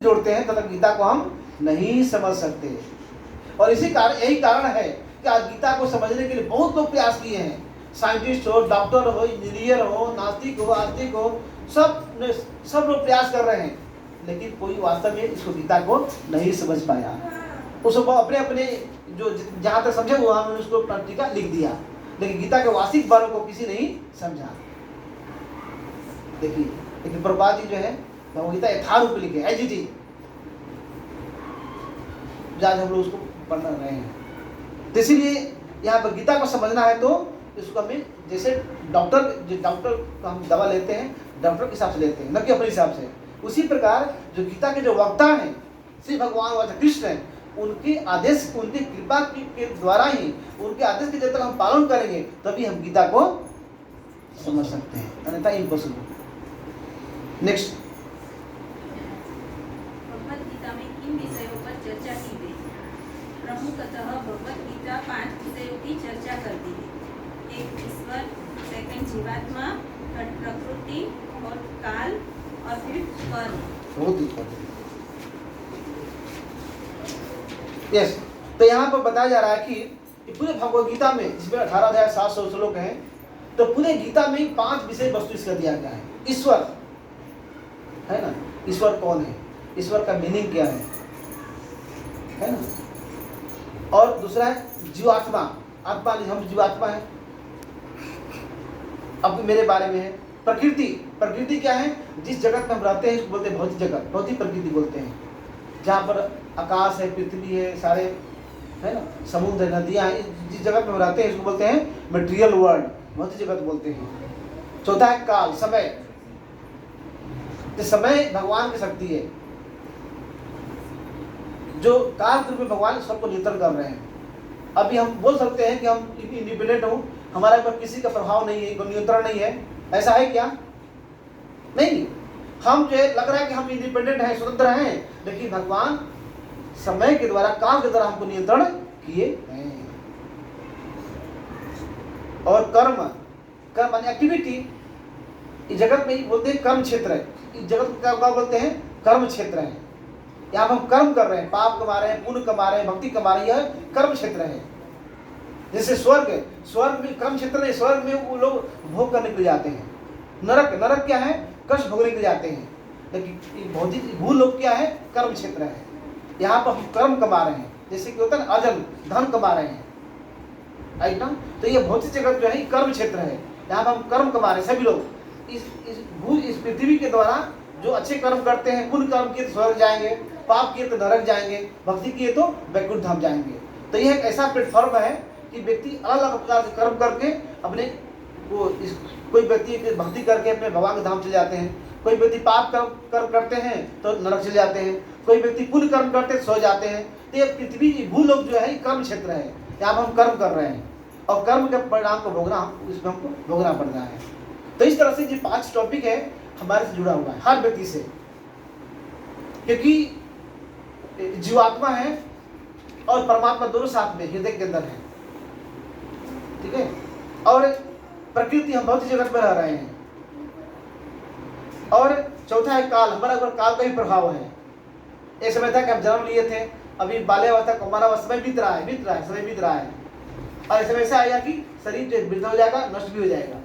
जोड़ते हैं तब तक गीता को हम नहीं समझ सकते। और इसी कारण यही कारण है कि आज गीता को समझने के लिए बहुत लोग प्रयास किए हैं। साइंटिस्ट हो, डॉक्टर हो, इंजीनियर हो, नास्तिक हो, आस्तिक हो, सब लोग प्रयास कर रहे हैं, लेकिन कोई वास्तव में इसको गीता को नहीं समझ पाया। उसको अपने अपने जो जहाँ तक समझे वहाँ उन्होंने उसको टीका लिख दिया, लेकिन गीता के वास्तविक बातों को किसी नहीं समझा। देखिए, लेकिन प्रभुपाद जी जो है भगवद्गीता यथारूप लिखे एज इट इज, आज हम लोग उसको पढ़ रहे हैं। तो इसीलिए यहाँ पर गीता को समझना है तो इसको हमें जैसे डॉक्टर को हम दवा लेते हैं डॉक्टर के हिसाब से लेते हैं, न कि अपने हिसाब से। उसी प्रकार जो गीता के जो वक्ता हैं श्री भगवान कृष्ण हैं, उनके आदेश, उनकी कृपा के द्वारा ही, उनके आदेश के जब तक हम पालन करेंगे तभी हम गीता को समझ सकते हैं, अन्यथा इम्पॉसिबल। नेक्स्ट, भगवद गीता में किन विषयों पर चर्चा की गई? प्रमुखतः भगवद गीता 5 विषयों की चर्चा करती है। 1 ईश्वर, 2 जीवात्मा, 3 प्रकृति और काल, और फिर कर्म। बहुत ही यस। तो यहाँ पर बताया जा रहा है कि पूरे भगवद गीता में, जिसमें 18 अध्याय 700 श्लोक हैं, तो पूरे गीता में 5 विषय वस्तु इसका दिया गया है। ईश्वर है ना, ईश्वर कौन है, ईश्वर का मीनिंग क्या है ना। और दूसरा है जीवात्मा, आत्मा, हम जीवात्मा है, अब मेरे बारे में है। प्रकृति, प्रकृति क्या है, जिस जगत में हम रहते हैं उसको बोलते हैं भौतिक जगत, भौतिक प्रकृति बोलते हैं, जहाँ पर आकाश है, पृथ्वी है, सारे है ना, समुद्र, नदियाँ हैं, जिस जगत में हम रहते हैं उसको बोलते हैं मटेरियल वर्ल्ड, भौतिक जगत बोलते हैं। चौथा है काल, समय, तो समय भगवान की शक्ति है, जो काल रूप में भगवान सबको नियंत्रण कर रहे हैं। अभी हम बोल सकते हैं कि हम इंडिपेंडेंट हो, हमारे ऊपर किसी का प्रभाव नहीं है, कोई नियंत्रण नहीं है, ऐसा है क्या? नहीं। हम जो लग रहा है कि हम इंडिपेंडेंट हैं, स्वतंत्र हैं, लेकिन भगवान समय के द्वारा, काल के द्वारा हमको नियंत्रण किए हैं। और कर्म, कर्म माने एक्टिविटी, इस जगत में बोलते हैं कर्म क्षेत्र है, इस जगत को क्या बोलते हैं? कर्म क्षेत्र है। यहाँ हम कर्म कर रहे हैं, पाप कमा रहे हैं, पुण्य कमा रहे हैं, भक्ति कमा रहे हैं, यह कर्म क्षेत्र है। जैसे स्वर्ग, स्वर्ग में कर्म क्षेत्र है, स्वर्ग में वो लोग भोग करने के लिए जाते हैं। नरक, नरक क्या है? कष्ट भोगने के लिए जाते हैं। लेकिन भौतिक भूलोक क्या है? कर्म क्षेत्र है। यहाँ पर हम कर्म कमा रहे हैं, जैसे कि होता है अर्जन, धन कमा रहे हैं, राइट ना। तो ये भौतिक जगत जो है ये कर्म क्षेत्र है, यहाँ पर हम कर्म कमा रहे हैं सभी लोग। इस पृथ्वी के द्वारा जो अच्छे कर्म करते हैं, पुण्य कर्म किए तो स्वर्ग जाएंगे, पाप किए तो नरक जाएंगे, भक्ति किए तो वैकुंठ धाम जाएंगे। तो यह एक ऐसा प्लेटफॉर्म है कि व्यक्ति अलग अलग प्रकार से कर्म करके अपने कोई व्यक्ति भक्ति करके अपने भगवान के धाम चले जाते हैं, कोई व्यक्ति पाप कर्म करते हैं तो नरक चले जाते हैं, कोई व्यक्ति पुण्य कर्म करते हैं सो जाते हैं। तो ये पृथ्वी भूलोक जो है कर्म क्षेत्र है, यहाँ पर हम कर्म कर रहे हैं और कर्म के परिणाम को भोगना, इसमें हमको भोगना पड़ रहा है। तो इस तरह से जो 5 टॉपिक है हमारे से जुड़ा हुआ है हर व्यक्ति से, क्योंकि जीवात्मा है और परमात्मा दोनों साथ में हृदय के अंदर है, ठीक है। और प्रकृति, हम भौतिक जगत में रह रहे हैं। और चौथा है काल, हमारा ऊपर काल का भी प्रभाव है। एक समय था कि हम जन्म लिए थे, अभी बाल्यावस्था हमारा समय बीत रहा है, समय बीत रहा है, और ऐसे ऐसा आएगा कि शरीर जो वृद्ध हो जाएगा, नष्ट भी हो जाएगा।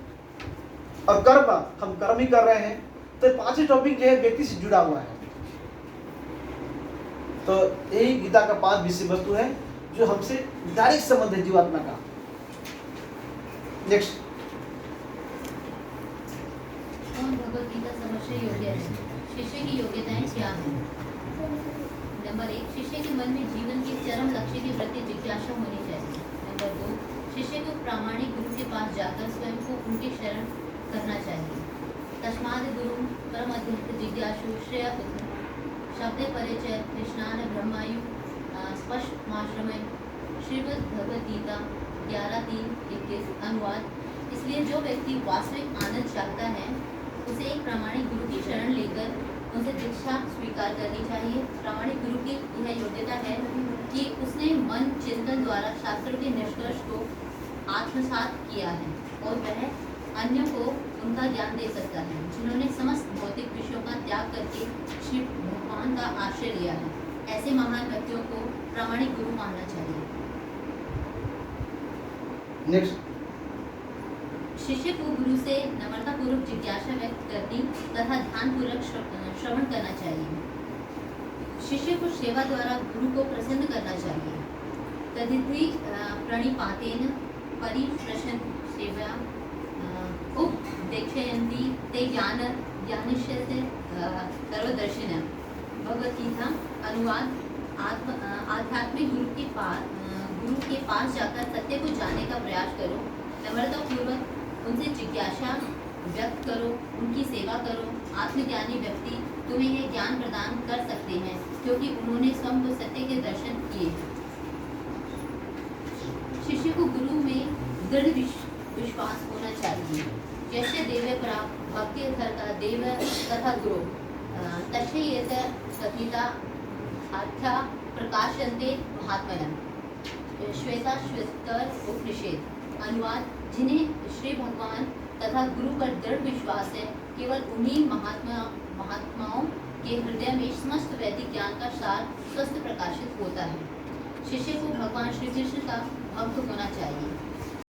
और कर्म, हम कर्म ही कर रहे हैं। तो 5 टॉपिक जो है व्यक्ति से जुड़ा हुआ है। तो यही गीता का 5 विषय वस्तु है जो हमसे डायरेक्ट संबंध है जीवात्मा का। नेक्स्ट, कौन भगवद गीता समझने योग्य है? शिष्य की योग्यताएं क्या हैं? नंबर 1, शिष्य के मन में जीवन के चरम लक्ष्य के प्रति जिज्ञासा होनी चाहिए। नंबर 2, शिष्य को प्रामाणिक गुरु के पास जाकर स्वयं को उनके शरण करना चाहिए। तस्माद् गुरुं परमअध्यक्ष जिज्ञासु श्रेय पुत्र शब्द परिचय कृष्णान ब्रह्मायु स्पष्ट माश्रमय श्रीमद् भगवद गीता 11:3-21 अनुवाद। इसलिए जो व्यक्ति वास्तविक आनंद चाहता है उसे एक प्रामाणिक गुरु की शरण लेकर उनसे दीक्षा स्वीकार करनी चाहिए। प्रामाणिक गुरु की यह योग्यता है कि उसने मन चिंतन द्वारा शास्त्र के निष्कर्ष को आत्मसात किया है और वह अन्यों को उनका ज्ञान दे सकता है, जिन्होंने समस्त भौतिक विषयों का त्याग करके श्री भगवान का आश्रय लिया है। ऐसे महान व्यक्तियों को प्रामाणिक गुरु मानना चाहिए। नेक्स्ट, शिष्य को गुरु से नम्रतापूर्वक जिज्ञासा व्यक्त करनी तथा ध्यानपूर्वक श्रवण करना चाहिए। शिष्य को सेवा द्वारा गुरु को प्रसन्न करना चाहिए। तदिति प्रणिपातेन परिप्रश्न सेवा उपदेक्षयन्ति ते ज्ञानस्य सर्वदर्शिनः। भगवत गीता अनुवाद। आध्यात्मिक गुरु के पास जाकर सत्य को जानने का प्रयास करो, नम्रतापूर्वक उनसे जिज्ञासा व्यक्त करो, उनकी सेवा करो। आत्मज्ञानी व्यक्ति तुम्हें यह ज्ञान प्रदान कर सकते हैं, क्योंकि उन्होंने स्वयं को सत्य के दर्शन किए हैं। शिष्य को गुरु में दृढ़ विश्वास होना चाहिए। यस्य देवे परा भक्ति का देव तथा गुरु तस्यैत कथिता अर्था प्रकाशन्ते महात्मनः। श्वेताश्वतर उपनिषद। अनुवाद। जिन्हें श्री भगवान तथा गुरु पर दृढ़ विश्वास है, केवल उन्हीं महात्माओं के हृदय में समस्त वैदिक ज्ञान का सार स्वस्थ प्रकाशित होता है। शिष्य को भगवान श्री कृष्ण का भक्त होना चाहिए।